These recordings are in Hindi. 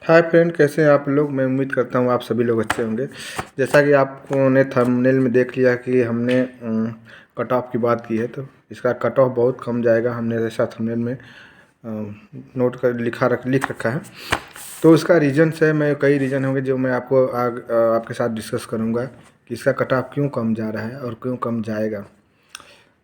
हाय फ्रेंड, कैसे हैं आप लोग। मैं उम्मीद करता हूँ आप सभी लोग अच्छे होंगे। जैसा कि आपने थंबनेल में देख लिया कि हमने कट ऑफ की बात की है, तो इसका कट ऑफ बहुत कम जाएगा। हमने जैसा थंबनेल में नोट कर लिख रखा है। तो इसका रीज़न्स है, मैं कई रीज़न होंगे जो मैं आपको आपके साथ डिस्कस करूँगा कि इसका कट ऑफ क्यों कम जा रहा है और क्यों कम जाएगा।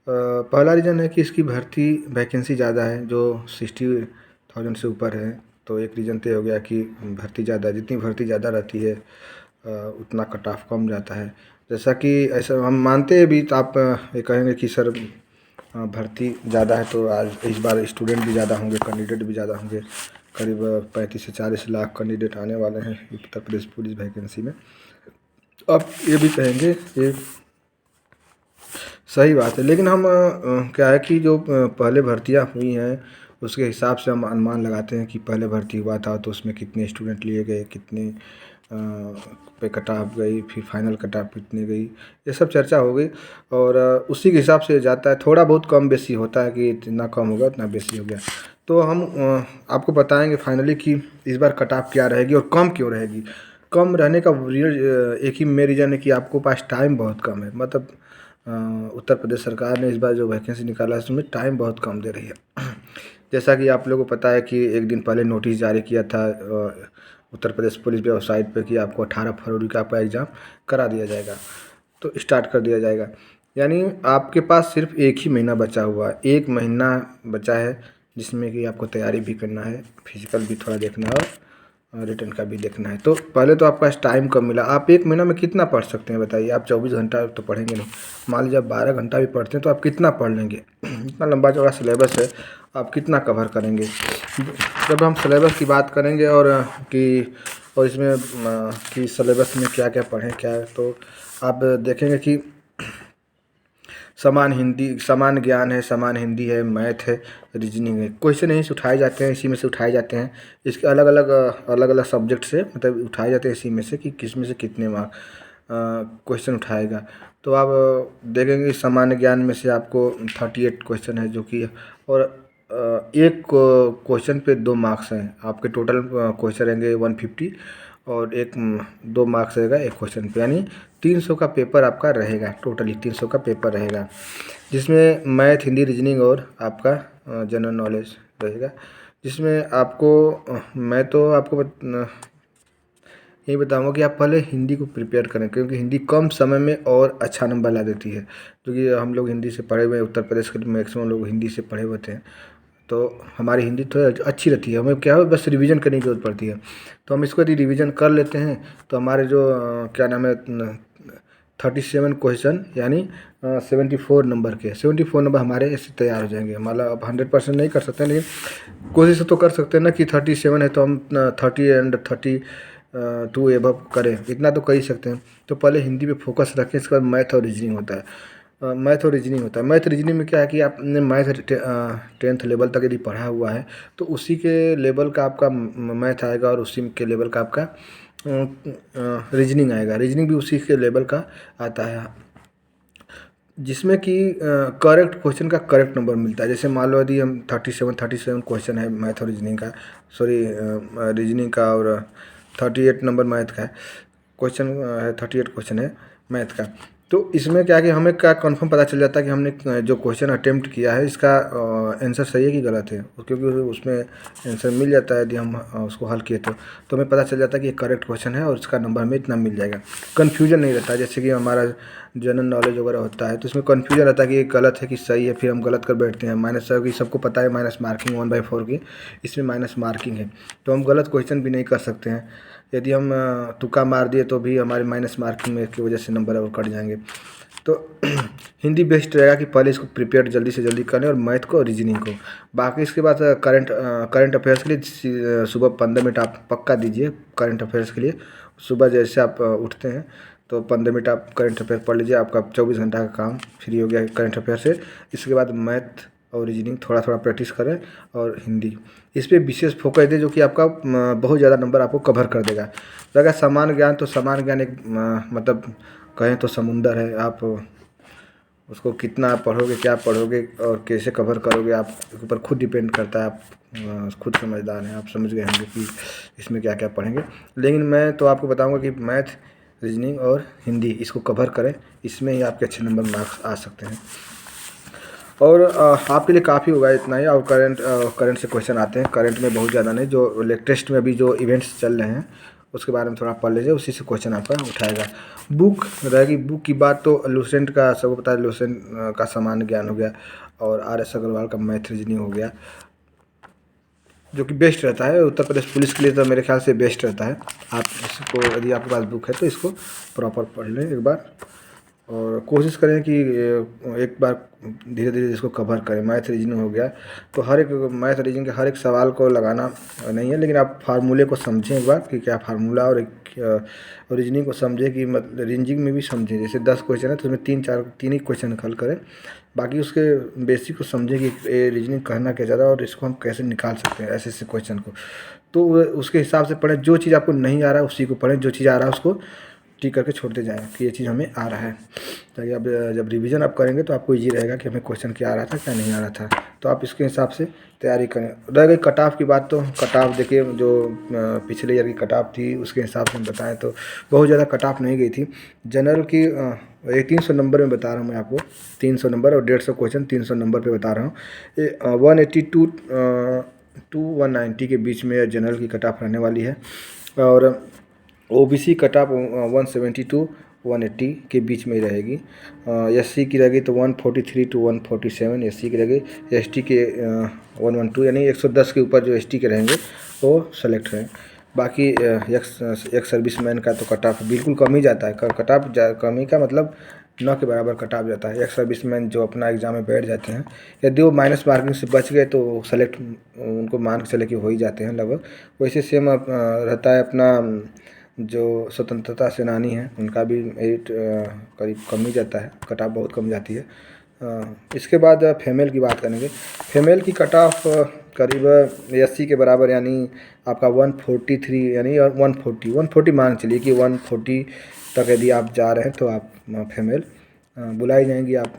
पहला रीज़न है कि इसकी भर्ती वैकेंसी ज़्यादा है, जो 60,000 से ऊपर है। तो एक रीज़न तो हो गया कि भर्ती ज़्यादा, जितनी भर्ती ज़्यादा रहती है उतना कट ऑफ कम जाता है। जैसा कि ऐसा हम मानते हैं भी, तो आप ये कहेंगे कि सर भर्ती ज़्यादा है तो आज इस बार स्टूडेंट भी ज़्यादा होंगे, कैंडिडेट भी ज़्यादा होंगे। करीब 35 से 40 लाख कैंडिडेट आने वाले हैं उत्तर प्रदेश पुलिस वैकेंसी में। आप ये भी कहेंगे, ये सही बात है, लेकिन हम क्या है कि जो पहले भर्तियां हुई हैं उसके हिसाब से हम अनुमान लगाते हैं कि पहले भर्ती हुआ था तो उसमें कितने स्टूडेंट लिए गए, कितने पे कट ऑफ गई, फिर फाइनल कट ऑफ कितनी गई, ये सब चर्चा हो गई। और उसी के हिसाब से जाता है। थोड़ा बहुत कम बेसी होता है कि इतना कम होगा उतना बेसी हो गया। तो हम आपको बताएंगे फाइनली कि इस बार कट ऑफ क्या रहेगी और कम क्यों रहेगी। कम रहने का रियल एक ही मेन रीज़न है कि आपको पास टाइम बहुत कम है। मतलब उत्तर प्रदेश सरकार ने इस बार जो वैकेंसी निकाला है उसमें टाइम बहुत कम दे रही है। जैसा कि आप लोगों को पता है कि एक दिन पहले नोटिस जारी किया था उत्तर प्रदेश पुलिस वेबसाइट पे कि आपको 18 फरवरी का आपका एग्ज़ाम करा दिया जाएगा, तो स्टार्ट कर दिया जाएगा। यानी आपके पास सिर्फ एक ही महीना बचा हुआ है, 1 महीना बचा है जिसमें कि आपको तैयारी भी करना है, फिजिकल भी थोड़ा देखना है और रिटर्न का भी देखना है। तो पहले तो आपका टाइम कम मिला। आप 1 महीना में कितना पढ़ सकते हैं बताइए। आप 24 घंटा तो पढ़ेंगे नहीं। मान लीजिए आप 12 घंटा भी पढ़ते हैं तो आप कितना पढ़ लेंगे। इतना लंबा चौड़ा सिलेबस है, आप कितना कवर करेंगे। जब हम सिलेबस की बात करेंगे और इसमें कि सिलेबस में क्या क्या पढ़ें क्या है, तो आप देखेंगे कि समान ज्ञान है, समान हिंदी है, मैथ है, रीजनिंग है। क्वेश्चन यहीं से उठाए जाते हैं, इसी में से उठाए जाते हैं। इसके अलग अलग सब्जेक्ट से मतलब उठाए जाते हैं इसी में से कि किस में से कितने मार्क क्वेश्चन उठाएगा। तो आप देखेंगे सामान्य ज्ञान में से आपको 38 क्वेश्चन है जो कि, और एक क्वेश्चन पे 2 मार्क्स हैं। आपके टोटल क्वेश्चन रहेंगे 150 और 2 मार्क्स रहेगा एक क्वेश्चन पे, यानी 300 का पेपर आपका रहेगा। टोटली 300 का पेपर रहेगा, जिसमें मैथ, हिंदी, रीजनिंग और आपका जनरल नॉलेज रहेगा। जिसमें आपको मैं तो आपको यही बताऊंगा कि आप पहले हिंदी को प्रिपेयर करें, क्योंकि हिंदी कम समय में और अच्छा नंबर ला देती है। क्योंकि हम लोग हिंदी से पढ़े हुए हैं, उत्तर प्रदेश के मैक्सिमम लोग हिंदी से पढ़े हुए थे, तो हमारी हिंदी थोड़ी अच्छी रहती है। हमें क्या है, बस रिवीजन करने की ज़रूरत पड़ती है। तो हम इसको यदि रिवीजन कर लेते हैं तो हमारे जो क्या नाम है 37 क्वेश्चन यानी 74 नंबर के 74 नंबर हमारे ऐसे तैयार हो जाएंगे। मतलब अब 100% नहीं कर सकते हैं, लेकिन कोशिश तो कर सकते हैं ना कि 37 है तो हम 30 एंड 32 एबव करें, इतना तो कर ही सकते हैं। तो पहले हिंदी पे फोकस रखें, इसके बाद मैथ और रीजनिंग होता है। मैथ रीजनिंग में क्या है कि आपने मैथ 10th लेवल तक यदि पढ़ा हुआ है तो उसी के लेवल का आपका मैथ आएगा और उसी के लेवल का आपका रीजनिंग आएगा। रीजनिंग भी उसी के लेवल का आता है, जिसमें कि करेक्ट क्वेश्चन का करेक्ट नंबर मिलता है। जैसे मान लो यदि हम 37 क्वेश्चन है मैथ और रीजनिंग का, सॉरी रीजनिंग का, और 38 नंबर मैथ का है, क्वेश्चन है 38 क्वेश्चन है मैथ का। तो इसमें क्या है कि हमें क्या कंफर्म पता चल जाता है कि हमने जो क्वेश्चन अटेम्प्ट किया है इसका आंसर सही है कि गलत है, क्योंकि उसमें आंसर मिल जाता है। यदि हम उसको हल किए तो हमें पता चल जाता है कि ये करेक्ट क्वेश्चन है और इसका नंबर हमें इतना मिल जाएगा। कन्फ्यूजन नहीं रहता है। जैसे कि हमारा जनरल नॉलेज वगैरह होता है तो इसमें कन्फ्यूजन रहता है कि ये गलत है कि सही है, फिर हम गलत कर बैठते हैं। माइनस की सबको पता है माइनस मार्किंग 1/4 की, इसमें माइनस मार्किंग है, तो हम गलत क्वेश्चन भी नहीं कर सकते हैं। यदि हम तुक्का मार दिए तो भी हमारे माइनस मार्किंग में की वजह से नंबर और कट जाएंगे। तो हिंदी बेस्ट रहेगा कि पहले इसको प्रिपेयर जल्दी से जल्दी करें, और मैथ को और रीजनिंग को। बाकी इसके बाद करंट अफेयर्स के लिए सुबह 15 मिनट आप पक्का दीजिए। करंट अफेयर्स के लिए सुबह जैसे आप उठते हैं तो 15 मिनट आप करंट अफेयर पढ़ लीजिए। आपका 24 घंटा का काम फ्री हो गया करंट अफेयर से। इसके बाद मैथ और रीजनिंग थोड़ा थोड़ा प्रैक्टिस करें, और हिंदी इस पर विशेष फोकस दें, जो कि आपका बहुत ज़्यादा नंबर आपको कवर कर देगा। तो अगर सामान्य ज्ञान, तो सामान्य ज्ञान एक मतलब कहें तो समुंदर है। आप उसको कितना आप पढ़ोगे, क्या पढ़ोगे और कैसे कवर करोगे, आप ऊपर खुद डिपेंड करता है। आप खुद समझदार हैं, आप समझ गए होंगे कि इसमें क्या क्या पढ़ेंगे। लेकिन मैं तो आपको बताऊंगा कि मैथ, रीजनिंग और हिंदी इसको कवर करें, इसमें ही आपके अच्छे नंबर मार्क्स आ सकते हैं। और आपके लिए काफ़ी होगा इतना ही। और करंट से क्वेश्चन आते हैं। करंट में बहुत ज़्यादा नहीं, जो लेटेस्ट में अभी जो इवेंट्स चल रहे हैं उसके बारे में थोड़ा पढ़ लीजिए, उसी से क्वेश्चन आपका उठाएगा। बुक रहेगी। बुक की बात तो लुसेंट का सबको पता है, लुसेंट का सामान्य ज्ञान हो गया और RS अग्रवाल का मैथ रीजनिंग हो गया, जो कि बेस्ट रहता है उत्तर प्रदेश पुलिस के लिए। तो मेरे ख्याल से बेस्ट रहता है। आप इसको, यदि आपके पास बुक है तो इसको प्रॉपर पढ़ लें एक बार, और कोशिश करें कि एक बार धीरे धीरे इसको कवर करें। मैथ रीजनिंग हो गया तो हर एक मैथ रीजनिंग के हर एक सवाल को लगाना नहीं है, लेकिन आप फार्मूले को समझें एक बार कि क्या फार्मूला, और रीजनिंग को समझें कि मतलब रीजनिंग में भी समझें। जैसे 10 क्वेश्चन है तो उसमें तीन ही क्वेश्चन हल करें, बाकी उसके बेसिक को समझें कि ये रीजनिंग कहना क्या चाहता है और इसको हम कैसे निकाल सकते हैं ऐसे ऐसे क्वेश्चन को। तो उसके हिसाब से पढ़ें। जो चीज़ आपको नहीं आ रहा है उसी को पढ़ें, जो चीज़ आ रहा है उसको टिक करके छोड़ते जाएँ कि ये चीज़ हमें आ रहा है। ताकि अब जब रिवीजन आप करेंगे तो आपको ईजी रहेगा कि हमें क्वेश्चन क्या आ रहा था, क्या नहीं आ रहा था। तो आप इसके हिसाब से तैयारी करें। रह गई कट ऑफ की बात, तो कट ऑफ देखिए, जो पिछले ईयर की कट ऑफ थी उसके हिसाब से हम बताएं तो बहुत ज़्यादा कट ऑफ नहीं गई थी। जनरल की 300 नंबर में बता रहा हूँ मैं आपको, 300 नंबर और 150 क्वेश्चन 300 नंबर पे बता रहा हूँ। 182 टू 190 के बीच में जनरल की कट ऑफ रहने वाली है। और OBC कट ऑफ 170 टू 180 के बीच में ही रहेगी। SC की रहेगी तो 143 टू 147 SC की रहेगी। ST के 112 यानी 110 के ऊपर जो ST के रहेंगे वो सेलेक्ट हैं। बाकी एक्स सर्विसमैन का तो कट ऑफ बिल्कुल कम ही जाता है। कट ऑफ कम ही का मतलब 9 के बराबर कट ऑफ जाता है। एक्स सर्विसमैन जो अपना एग्ज़ाम में बैठ जाते हैं, यदि वो माइनस मार्किंग से बच गए तो सेलेक्ट उनको मान के चले कि हो ही जाते हैं लगभग। वैसे सेम रहता है अपना जो स्वतंत्रता सेनानी हैं उनका भी मेरिट करीब कम ही जाता है, कट ऑफ बहुत कम जाती है। इसके बाद फीमेल की बात करेंगे। फीमेल की कट ऑफ करीब 80 के बराबर, यानी आपका 143 यानी 140 मान चलिए कि 140 तक यदि आप जा रहे हैं तो आप फीमेल बुलाई जाएंगी, आप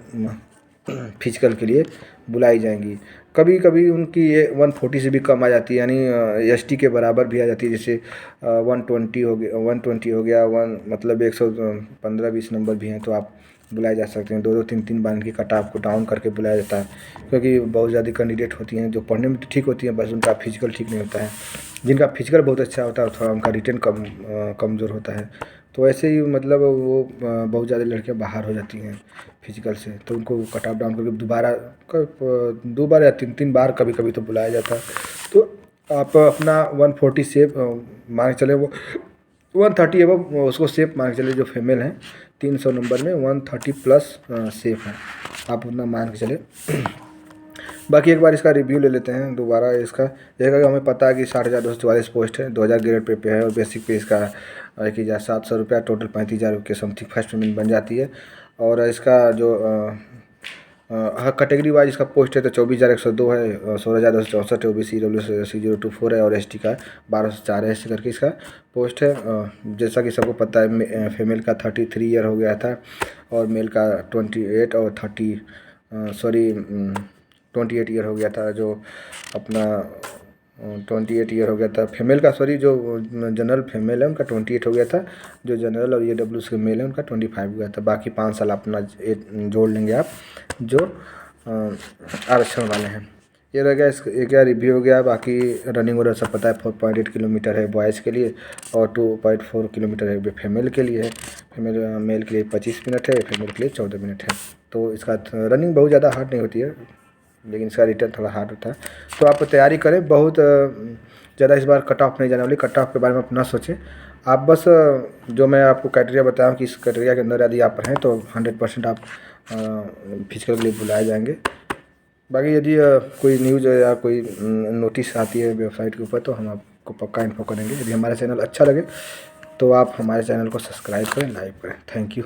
फिजिकल के लिए बुलाई जाएंगी। कभी कभी उनकी ये 140 से भी कम आ जाती है, यानी ST के बराबर भी आ जाती है। जैसे 120 हो गया, 120 हो गया, मतलब 115-20 नंबर भी हैं तो आप बुलाए जा सकते हैं। 2-2 3-3 बार इनकी कट ऑफ को डाउन करके बुलाया जाता है, क्योंकि बहुत ज़्यादा कैंडिडेट होती हैं जो पढ़ने में तो ठीक होती हैं, बस उनका फिजिकल ठीक नहीं होता है। जिनका फिजिकल बहुत अच्छा होता है थोड़ा उनका रिटेन कमज़ोर होता है। तो ऐसे ही मतलब वो बहुत ज़्यादा लड़कियाँ बाहर हो जाती हैं फिजिकल से, तो उनको कट ऑफ डाउन करके दोबारा 2 बार या 3-3 बार कभी कभी तो बुलाया जाता है। तो आप अपना 140 सेफ मान के चले, वो 130 अब उसको सेफ मान के चले। जो फीमेल हैं 300 नंबर में 130 प्लस सेफ है, आप उतना मान के चले। बाकी एक बार इसका रिव्यू ले लेते हैं दोबारा। इसका देखा कि हमें पता है कि 60,244 पोस्ट है, 2000 ग्रेड पे है और बेसिक पे इसका 1,700 रुपया, टोटल 35,000 के समथिंग फर्स्ट पेमेंट बन जाती है। और इसका जो हर कैटेगरी वाइज इसका पोस्ट है तो 24,102 है, 16,264 है, OBC EWC 024 है और ST का 1,204 है, ऐसे करके इसका पोस्ट है। जैसा कि सबको पता है फीमेल का 33 ईयर हो गया था और मेल का 28 और 28 ईयर हो गया था। जो अपना 28 ईयर हो गया था फीमेल का, सॉरी जो जनरल फीमेल है उनका 28 हो गया था, जो जनरल और EWC के मेल है उनका 25 हो गया था। बाकी 5 साल अपना जोड़ लेंगे आप जो आरक्षण वाले हैं। ये रह गया ये क्या रिव्यू हो गया। बाकी रनिंग वगैरह सब पता है, 4.8 किलोमीटर है बॉयज़ के लिए और 2.4 किलोमीटर है फीमेल के लिए है। मेल के लिए 25 मिनट है, फीमेल के लिए 14 मिनट है। तो इसका रनिंग बहुत ज़्यादा हार्ड नहीं होती है, लेकिन इसका रिटर्न थोड़ा हार्ड होता है। तो आप तैयारी करें, बहुत ज़्यादा इस बार कट ऑफ नहीं जाने वाली। कट ऑफ के बारे में आप ना सोचें, आप बस जो मैं आपको क्राइटेरिया बताया कि इस क्राइटेरिया के अंदर यदि आप रहें तो 100% आप फिजिकल के लिए बुलाए जाएंगे। बाकी यदि कोई न्यूज़ या कोई नोटिस आती है वेबसाइट के ऊपर तो हम आपको पक्का इन्फो करेंगे। यदि हमारा चैनल अच्छा लगे तो आप हमारे चैनल को सब्सक्राइब करें, लाइक करें। Thank you.